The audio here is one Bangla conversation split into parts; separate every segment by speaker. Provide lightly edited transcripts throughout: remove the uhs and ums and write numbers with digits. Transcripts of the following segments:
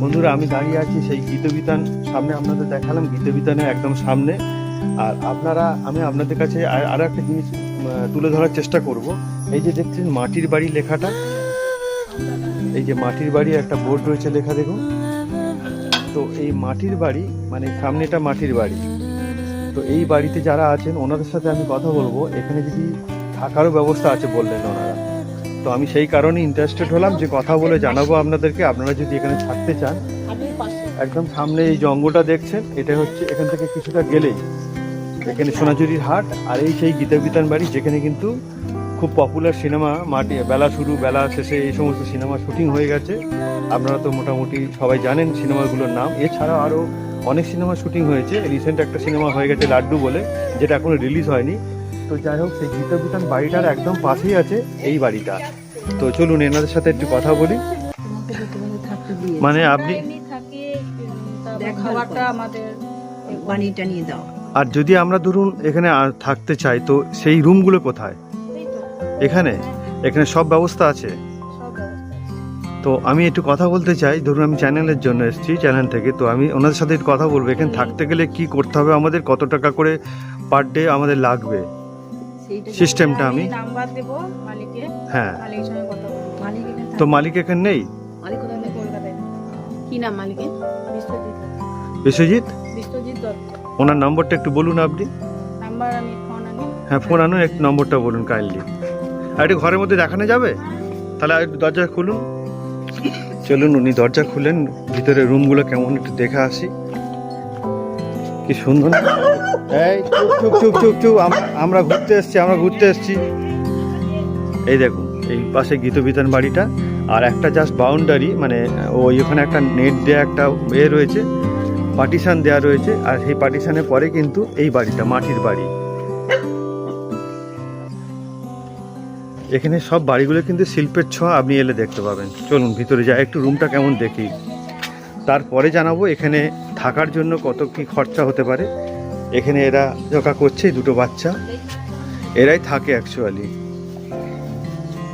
Speaker 1: বন্ধুরা আমি দাঁড়িয়ে আছি সেই গীতবিতান সামনে, আপনাদের দেখালাম গীতবিতানের একদম সামনে। আর আমি আপনাদের কাছে আরও একটা জিনিস তুলে ধরার চেষ্টা করব। এই যে দেখছেন মাটির বাড়ি লেখাটা, এই যে মাটির বাড়ি একটা বোর্ড রয়েছে লেখা, দেখুন। তো এই মাটির বাড়ি মানে সামনেটা মাটির বাড়ি। তো এই বাড়িতে যারা আছেন ওনাদের সাথে আমি কথা বলবো, এখানে যদি থাকারও ব্যবস্থা আছে বললেন ওনারা। তো আমি সেই কারণে ইন্টারেস্টেড হলাম যে কথা বলে জানাবো আপনাদেরকে। আপনারা যদি এখানে থাকতে চান, একদম সামনে এই জঙ্গলটা দেখছেন, এটা হচ্ছে এখান থেকে কিছুটা গেলেই এখানে সোনাঝুরির হাট। আর এই সেই গীতবিতান বাড়ি, যেখানে কিন্তু খুব পপুলার সিনেমা মাটি বেলা শুরু বেলা শেষে এই সমস্ত সিনেমা শুটিং হয়ে গেছে। আপনারা তো মোটামুটি সবাই জানেন সিনেমাগুলোর নাম। এছাড়াও আরও অনেক সিনেমা শুটিং হয়েছে। রিসেন্ট একটা সিনেমা হয়ে গেছে লাড্ডু বলে, যেটা এখনো রিলিজ হয়নি। তো যাই হোক, সেই গীতবিতান বাড়িটার একদম পাশেই আছে এই বাড়িটা। তো চলুন এনাদের সাথে একটু কথা বলি। মানে আপনি
Speaker 2: বাড়িটা নিয়ে দাও।
Speaker 1: আর যদি আমরা ধরুন এখানে থাকতে চাই, তো সেই রুমগুলো কোথায়? এখানে এখানে সব ব্যবস্থা আছে। তো আমি একটু কথা বলতে চাই, ধরুন আমি চ্যানেলের জন্য এসেছি, চ্যানেল থেকে। তো আমি ওনাদের সাথে একটু কথা বলবো, এখানে থাকতে গেলে কি করতে হবে আমাদের, কত টাকা করে পার ডে আমাদের লাগবে, সিস্টেমটা আমি
Speaker 2: নাম্বার দেব মালিকের।
Speaker 1: হ্যাঁ,
Speaker 2: মালিকের সঙ্গে কথা বলবো। মালিক এখানে
Speaker 1: তো মালিক এখানে নেই?
Speaker 2: মালিক কোথায় থাকে? কলকাতায়। কি নাম মালিকের? বিশ্বজিৎ।
Speaker 1: বিশ্বজিৎ
Speaker 2: দত্ত।
Speaker 1: ওনার নম্বরটা একটু বলুন আপনি।
Speaker 2: নাম্বার আমি ফোন আনি।
Speaker 1: হ্যাঁ, ফোন আনুন, একটু নম্বরটা বলুন কাইন্ডলি। আর একটু ঘরের মধ্যে দেখানো যাবে? তাহলে একটু দরজা খুলুন। চলুন উনি দরজা খুলেন, ভিতরে রুমগুলো কেমন একটু দেখে আসি। কি সুন্দর। এই চুপ চুপ চুপ চুপ চুপ, আমরা ঘুরতে এসেছি। এই দেখুন এই পাশে গীতবিতান বাড়িটা, আর একটা জাস্ট বাউন্ডারি, মানে ওই ওখানে একটা নেট দেওয়া একটা রয়েছে, পার্টিশন দেওয়া রয়েছে। আর সেই পার্টিশনের পরে কিন্তু এই বাড়িটা মাটির বাড়ি। এখানে সব বাড়িগুলো কিন্তু শিল্পের ছোঁয়া আপনি এলে দেখতে পাবেন। চলুন ভিতরে যাই, একটু রুমটা কেমন দেখি, তারপরে জানাবো এখানে থাকার জন্য কত কি খরচা হতে পারে। এখানে এরা জোকা করছে, দুটো বাচ্চা, এরাই থাকে অ্যাকচুয়ালি।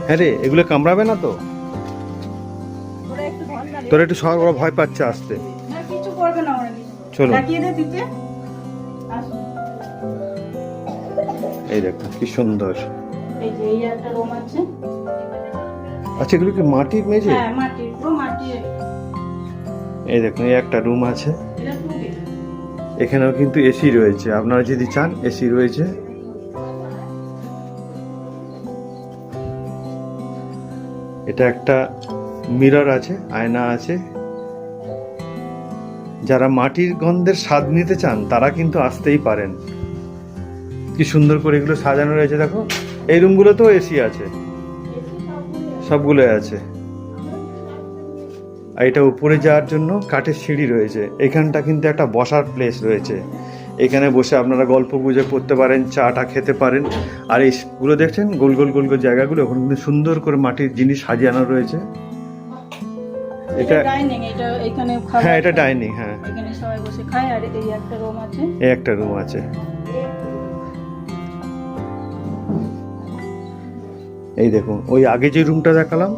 Speaker 1: হ্যাঁ রে, এগুলো কামড়াবে না তো? তোরা একটু সবার বড় ভয় পাচ্ছে আসতে। চলো এই দেখো কি সুন্দর। আচ্ছা, এগুলো কি মাটির মেঝে? এই দেখুন এই একটা রুম আছে। এখানেও কিন্তু এসি রয়েছে, আপনারা যদি চান এসি রয়েছে। এটা একটা মিরর আছে, আয়না আছে। যারা মাটির গন্ধের স্বাদ নিতে চান তারা কিন্তু আসতেই পারেন। কি সুন্দর করে এগুলো সাজানো রয়েছে দেখো। এই রুমগুলোতেও এসি আছে, সবগুলো আছে। আর এটা উপরে যাওয়ার জন্য কাঠের সিঁড়ি রয়েছে। এখানটা কিন্তু একটা বসার প্লেস রয়েছে, এখানে বসে আপনারা গল্প গুজব করতে পারেন, চাটা খেতে পারেন। আর এইগুলো দেখছেন গোল গোল গোল গোল জায়গাগুলো, ওখানে কিন্তু সুন্দর করে মাটির জিনিস সাজানো রয়েছে। এটা
Speaker 2: ডাইনিং, এটা এখানে
Speaker 1: হ্যাঁ এটা ডাইনিং, হ্যাঁ
Speaker 2: এখানে সবাই বসে খায়। আর এই একটা রুম আছে,
Speaker 1: এই একটা রুম আছে। এই দেখুন ওই আগে যে রুমটা দেখালাম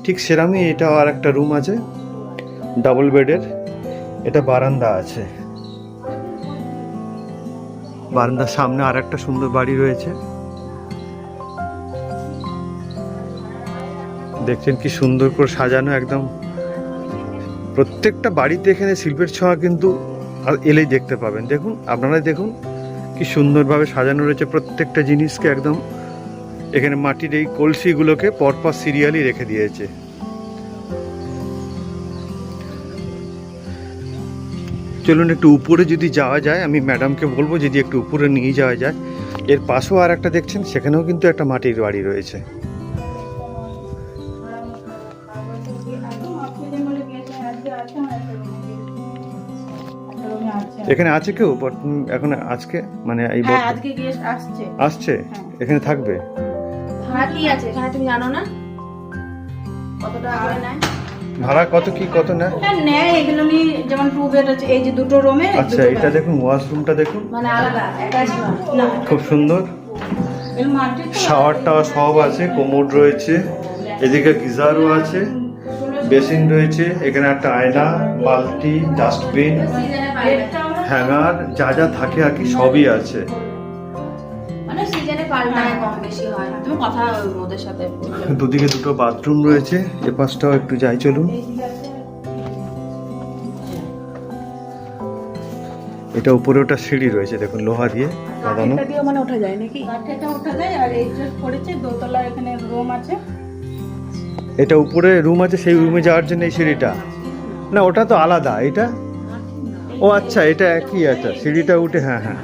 Speaker 1: ঠিক সেরকমই এটা আর একটা রুম আছে ডাবল বেডের। এটা বারান্দা আছে, বারান্দার সামনে আর একটা সুন্দর বাড়ি রয়েছে। দেখছেন কি সুন্দর করে সাজানো একদম। প্রত্যেকটা বাড়িতে এখানে শিল্পের ছোঁয়া কিন্তু এলেই দেখতে পাবেন। দেখুন আপনারা দেখুন কি সুন্দরভাবে সাজানো রয়েছে প্রত্যেকটা জিনিসকে একদম। এখানে মাটির এই কলসিগুলোকে পরপর সিরিয়ালি রেখে দিয়েছে। চলুন একটু উপরে যদি যাওয়া যায়, আমি ম্যাডামকে বলবো যদি একটু উপরে নিয়ে যাওয়া যায়। এর পাশেও আর একটা দেখছেন, সেখানেও কিন্তু একটা মাটির বাড়ি রয়েছে। এখানে আছে কেউ এখন আজকে, মানে এই
Speaker 2: আজকে গেস্ট
Speaker 1: আসছে এখানে থাকবে?
Speaker 2: তুমি জানো না কত টাকা করে নেয়?
Speaker 1: ভাড়া কত কি কত নেয়?
Speaker 2: নেয় এগুলো নি, যেমন 2 বেড আছে, এই যে দুটো রুমে।
Speaker 1: আচ্ছা এটা দেখুন ওয়াশরুমটা দেখুন,
Speaker 2: মানে আলাদা অ্যাটাচ না,
Speaker 1: খুব সুন্দর। শাওয়ারটা সব আছে, কোমোড রয়েছে, এদিকে গিজারও আছে। বেসিন রয়েছে, এখানে একটা আয়না, বালতি, ডাস্টবিন, হ্যাঙ্গার, যা যা থাকে আর কি সবই আছে।
Speaker 2: মানে সিজনে পাল্টায় কম বেশি হয়, তুমি কথা ওদের সাথে বলবে।
Speaker 1: দুদিকে দুটো বাথরুম রয়েছে, এ পাশটাও একটু যাই চলুন। এটা উপরে ওটা সিঁড়ি রয়েছে দেখুন, লোহা দিয়ে বাঁধানো।
Speaker 2: এটা দিয়ে মানে ওঠা যায় নাকি?
Speaker 3: কাঠেটা ওঠা যায়, আর এই যে পড়েছে দোতলা, এখানে রুম আছে।
Speaker 1: এটা উপরে রুম আছে, সেই রুমে যাওয়ার জন্য এই সিঁড়িটা না, ওটা তো আলাদা। এটা ও আচ্ছা, এটা একই আছে, সিঁড়িটা উঠে, হ্যাঁ হ্যাঁ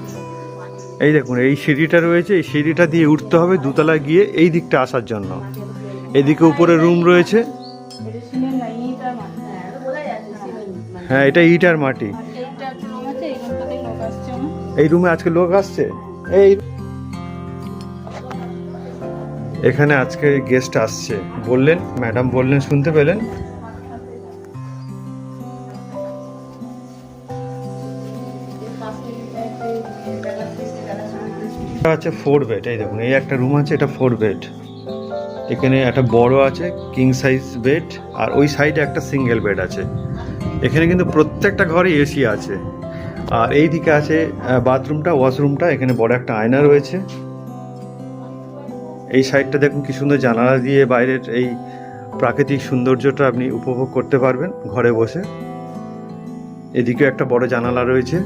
Speaker 1: এই দেখুন এই সিঁড়িটা রয়েছে, এই সিঁড়িটা দিয়ে উঠতে হবে দোতলায় গিয়ে এই দিকটা আসার জন্য। এদিকে উপরে রুম রয়েছে,
Speaker 3: এটা সিমেন্ট না, ইট আর মাটি।
Speaker 1: হ্যাঁ এটা ইট আর মাটি।
Speaker 3: আর এইটা একটা রুম আছে, এইখানটাতে লোক আসছে আমার।
Speaker 1: এই রুমে আজকে লোক আসছে, এই এখানে আজকে গেস্ট আসছে বললেন, ম্যাডাম বললেন, শুনতে পেলেন। এটা আছে 4 বেড, এই দেখুন এই একটা রুম আছে, এটা 4 বেড। এখানে একটা বড় আছে কিং সাইজ বেড, আর ওই সাইডে একটা সিঙ্গেল বেড আছে। এখানে কিন্তু প্রত্যেকটা ঘরে এসি আছে। আর এই দিকে আছে বাথরুমটা, ওয়াশরুমটা, এখানে বড় একটা আয়না রয়েছে। এই সাইডটা দেখুন কি সুন্দর, জানালা দিয়ে বাইরের এই প্রাকৃতিক সৌন্দর্যটা আপনি উপভোগ করতে পারবেন ঘরে বসে। এদিকে একটা বড় জানালা রয়েছে।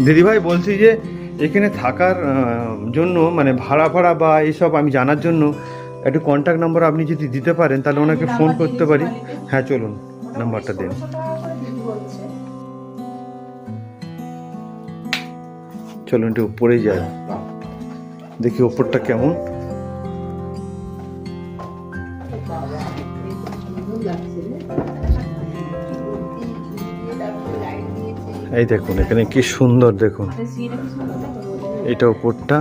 Speaker 1: দিদিভাই বলছি যে এখানে থাকার জন্য মানে ভাড়া বা এইসব আমি জানার জন্য একটু কন্ট্যাক্ট নাম্বার আপনি যদি দিতে পারেন তাহলে ওনাকে ফোন করতে পারি। হ্যাঁ চলুন নাম্বারটা দিন। চলুন একটু উপরে যাই, দেখি উপরটা কেমন। এই দেখুন এখানে কি সুন্দর, দেখুন এটা উপরটা।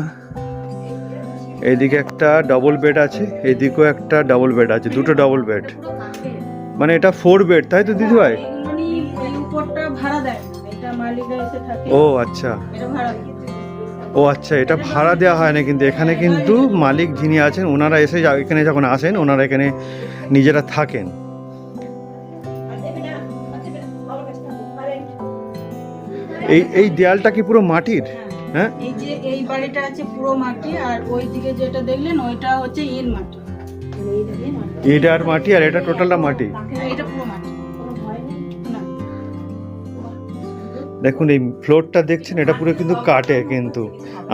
Speaker 1: এইদিকে একটা ডবল বেড আছে, এইদিকেও একটা ডবল বেড আছে, দুটো ডবল বেড। মানে এটা 4 বেড, তাই তো দিদিভাই?
Speaker 3: এগুলোনি এই উপরটা ভাড়া দেয় না, এটা মালিকরা এসে থাকে।
Speaker 1: ও আচ্ছা,
Speaker 3: এটা ভাড়া দেয়।
Speaker 1: ও আচ্ছা, এটা ভাড়া দেওয়া হয় না, কিন্তু এখানে কিন্তু মালিক যিনি আছেন ওনারা এসে এখানে যখন আসেন ওনারা এখানে নিজেরা থাকেন। এই দেয়ালটা কি পুরো মাটির? হ্যাঁ
Speaker 3: এই যে এই বাড়িটা আছে পুরো মাটি, আর ওই দিকে যেটা দেখলেন ওইটা হচ্ছে ইট মাটি।
Speaker 1: ইট আর মাটি, আর এটা টোটালটা মাটি।
Speaker 3: এটা পুরো মাটি। না,
Speaker 1: দেখুন এই ফ্লোরটা দেখছেন, এটা পুরো কিন্তু কাঠের। কিন্তু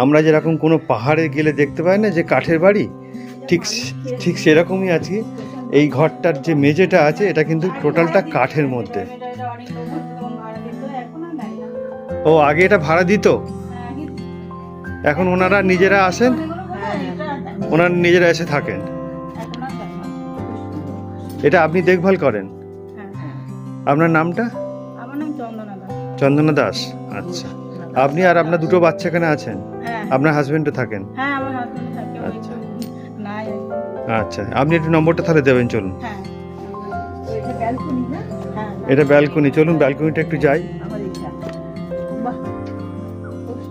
Speaker 1: আমরা যেরকম কোনো পাহাড়ে গেলে দেখতে পাই না যে কাঠের বাড়ি, ঠিক ঠিক সেরকমই আছে। এই ঘরটার যে মেঝেটা আছে এটা কিন্তু টোটালটা কাঠের মধ্যে।
Speaker 3: এটা অনেক লোক রুম ভাড়া দিত, এখন আর নাই না।
Speaker 1: ও আগে এটা ভাড়া দিত, এখন ওনারা নিজেরা আসেন, ওনারা নিজেরা এসে থাকেন।
Speaker 3: এখন আর দেয় না।
Speaker 1: এটা আপনি দেখভাল করেন?
Speaker 3: হ্যাঁ,
Speaker 1: আপনার নামটা?
Speaker 3: আমার নাম চন্দনা দাস।
Speaker 1: চন্দনা দাস। আচ্ছা, আপনি আর আপনার দুটো বাচ্চা এখানে আছেন?
Speaker 3: হ্যাঁ
Speaker 1: আপনার হাজবেন্ডও থাকেন?
Speaker 3: হ্যাঁ, আমার হাজবেন্ড থাকে, ওই
Speaker 1: আচ্ছা।
Speaker 3: তো নাই।
Speaker 1: আচ্ছা, আপনি একটু নম্বরটা তাহলে দেবেন, চলুন।
Speaker 3: হ্যাঁ, এটা ব্যালকনি না? হ্যাঁ,
Speaker 1: এটা ব্যালকনি, চলুন ব্যালকনিটা একটু যাই।
Speaker 3: আমার ইচ্ছা। বাহ।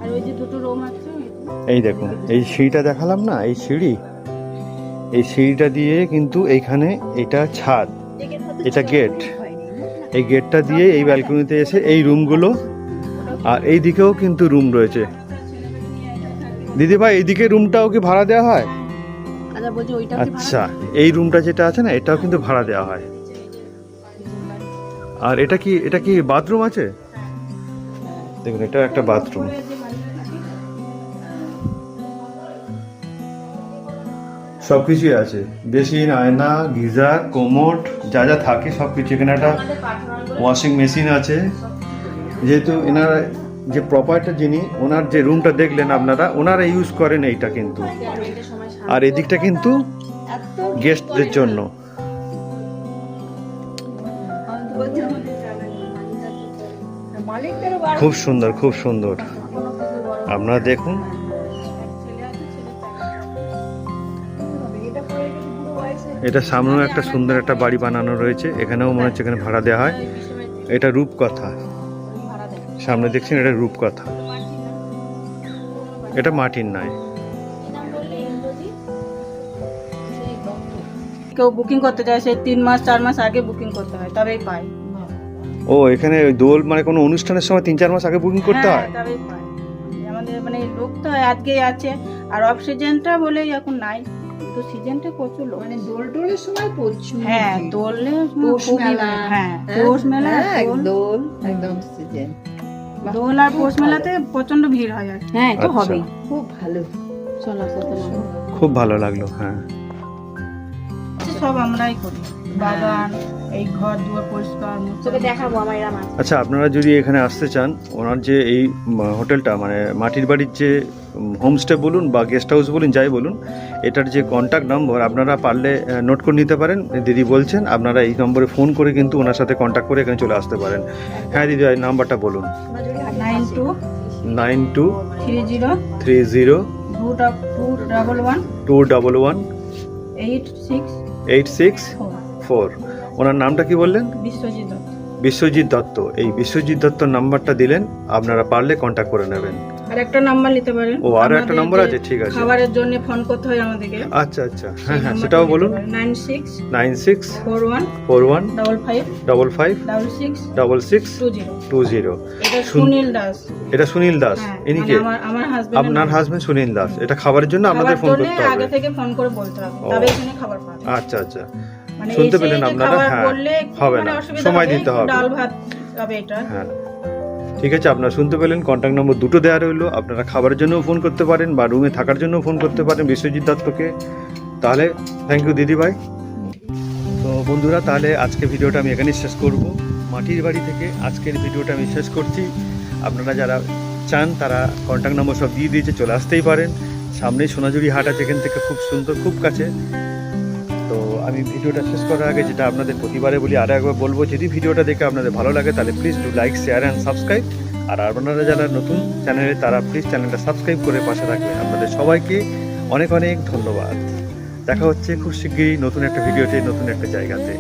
Speaker 3: আর ওই যে দুটো রুম আছে,
Speaker 1: এই দেখুন এই সিঁড়িটা দেখালাম না, এই সিঁড়ি, এই সিঁড়িটা দিয়ে কিন্তু এইখানে এটা ছাদ, এটা গেট। এই গেটটা দিয়ে এই ব্যালকনিতে এসে এই রুমগুলো, আর এই দিকেও কিন্তু রুম রয়েছে। দিদিভাই এইদিকে রুমটাও কি ভাড়া দেওয়া হয়?
Speaker 2: আচ্ছা বলছি ওইটা
Speaker 1: আচ্ছা, এই রুমটা যেটা আছে না এটাও কিন্তু ভাড়া দেওয়া হয়। আর এটা কি বাথরুম আছে? দেখুন এটা একটা বাথরুম। সবকিছুই আছে, বেসিন, আয়না, গিজার, কোমোড, যা যা থাকে সবকিছু। এখানে একটা ওয়াশিং মেশিন আছে। যেহেতু এনার যে প্রপার্টার যিনি, ওনার যে রুমটা দেখলেন আপনারা, ওনারা ইউজ করেন এইটা কিন্তু। আর এদিকটা কিন্তু গেস্টদের জন্য। খুব সুন্দর, খুব সুন্দর, আপনারা দেখুন। এটা সামনেও একটা সুন্দর একটা বাড়ি বানানো রয়েছে, এখানেও মনে হচ্ছে এখানে ভাড়া দেওয়া হয়। এটা রূপকথা, সামনে দেখছেন এটা রূপকথা, এটা মাটির নয়।
Speaker 3: কেউ বুকিং করতে চায় সে 3 মাস 4 মাস আগে বুকিং করতে হয় তবেই পায়।
Speaker 1: ও এখানে ওই দোল মানে কোনো অনুষ্ঠানের সময় 3-4 মাস আগে বুকিং করতে
Speaker 3: হ্যাঁ,
Speaker 1: হয়?
Speaker 3: তবেই পায়। আমাদের মানে লোক তো আজকেই আছে আর অফ সিজনটা বলেই এখন নাই, কিন্তু সিজনটা প্রচুর লোক।
Speaker 4: মানে দোল টোলের সময় প্রচুর
Speaker 3: হ্যাঁ
Speaker 4: ভিড়।
Speaker 3: দোলে
Speaker 4: পৌষ
Speaker 3: খুবই
Speaker 4: মেলা।
Speaker 3: ভিড়, হ্যাঁ
Speaker 4: হ্যাঁ,
Speaker 3: পৌষ মেলা
Speaker 4: হ্যাঁ,
Speaker 3: দোল,
Speaker 4: দোল একদম সিজন।
Speaker 3: দোল আর পৌষ মেলাতে প্রচন্ড ভিড় হয় আর কি।
Speaker 2: হ্যাঁ তো
Speaker 1: আচ্ছা।
Speaker 2: হবেই।
Speaker 4: খুব ভালো।
Speaker 2: চলো কত নাম।
Speaker 1: খুব ভালো লাগলো। হ্যাঁ
Speaker 3: সব আমরাই করি, বাগান এই ঘর দুয়ার পরিষ্কার
Speaker 2: তোকে দেখাবো আমার এরা মাছ।
Speaker 1: আচ্ছা, আপনারা যদি এখানে আসতে চান, ওনার যে এই হোটেলটা মানে মাটির বাড়ির যে হোমস্টে বলুন বা গেস্ট হাউস বলুন যাই বলুন, এটার যে কন্ট্যাক্ট নম্বর আপনারা পারলে নোট করে নিতে পারেন। দিদি বলছেন আপনারা এই নম্বরে ফোন করে কিন্তু ওনার সাথে কন্ট্যাক্ট করে এখানে চলে আসতে পারেন। হ্যাঁ দিদি, এই নাম্বারটা বলুন।
Speaker 3: 9230
Speaker 1: 9230
Speaker 3: 211
Speaker 1: 211
Speaker 3: 86
Speaker 1: 86 ওনার নামটা কি বললেন?
Speaker 3: বিশ্বজিৎ দত্ত।
Speaker 1: বিশ্বজিৎ দত্ত। এই বিশ্বজিৎ দত্তর নাম্বারটা দিলেন, আপনারা পারলে কন্ট্যাক্ট করে নেবেন।
Speaker 3: আর একটা নাম্বার নিতে পারেন।
Speaker 1: ও, আরো একটা
Speaker 3: আমাদের
Speaker 1: নাম্বার
Speaker 3: যে
Speaker 1: আছে, ঠিক আছে।
Speaker 3: খাবারের জন্য ফোন করতে হয় আমাদেরকে।
Speaker 1: আচ্ছা আচ্ছা, হ্যাঁ হ্যাঁ, সেটাও বলুন।
Speaker 3: 96
Speaker 1: 96
Speaker 3: 41
Speaker 1: 41
Speaker 3: 55
Speaker 1: 55
Speaker 3: 66
Speaker 1: 66
Speaker 3: 20।
Speaker 1: 20।
Speaker 3: এটা সুনীল দাস।
Speaker 1: এটা সুনীল দাস।
Speaker 3: হ্যাঁ,
Speaker 1: ইনি
Speaker 3: মানে
Speaker 1: কে?
Speaker 3: আমার হাজবেন্ড।
Speaker 1: আপনার হাজবেন্ড সুনীল দাস। এটা খাবারের জন্য আপনাদের ফোন করতে হবে।
Speaker 3: আগে থেকে ফোন করে বলতে হবে,
Speaker 1: ও।
Speaker 3: তবে এখানে খাবার পাবে।
Speaker 1: আচ্ছা আচ্ছা,
Speaker 3: মানে
Speaker 1: শুনতে
Speaker 3: এসে
Speaker 1: পেলেন
Speaker 3: যে
Speaker 1: আপনারা?
Speaker 3: খাবার
Speaker 1: হ্যাঁ,
Speaker 3: বললে একটু
Speaker 1: হবে
Speaker 3: মানে
Speaker 1: না,
Speaker 3: অসুবিধা
Speaker 1: সময়
Speaker 3: হবে,
Speaker 1: দিতে
Speaker 3: একটু
Speaker 1: হবে।
Speaker 3: ডাল ভাত হবে এটা।
Speaker 1: হ্যাঁ ঠিক আছে, আপনারা শুনতে পেলেন। কন্ট্যাক্ট নম্বর দুটো দেওয়া রইলো, আপনারা খাবারের জন্যও ফোন করতে পারেন বা রুমে থাকার জন্যও ফোন করতে পারেন বিশ্বজিৎ দত্তকে। তাহলে থ্যাংক ইউ দিদি ভাই। তো বন্ধুরা, তাহলে আজকে ভিডিওটা আমি এখানেই শেষ করব। মাটির বাড়ি থেকে আজকের ভিডিওটা আমি শেষ করছি। আপনারা যারা চান তারা কন্ট্যাক্ট নম্বর সব দিয়ে দিয়েছে, চলে আসতেই পারেন। সামনেই সোনাঝুরি হাট আছে, এখান থেকে খুব সুন্দর, খুব কাছে। তো আমি ভিডিওটা শেষ করার আগে যেটা আপনাদের প্রতিবারে বলি, আরও একবার বলবো, যদি ভিডিওটা দেখে আপনাদের ভালো লাগে তাহলে please do like, share and subscribe. আর আপনারা যারা নতুন চ্যানেলে তারা প্লিজ চ্যানেলটা সাবস্ক্রাইব করে পাশে রাখবেন। আপনাদের সবাইকে অনেক অনেক ধন্যবাদ। দেখা হচ্ছে খুব শিগগিরই নতুন একটা ভিডিওতে, নতুন একটা জায়গাতে।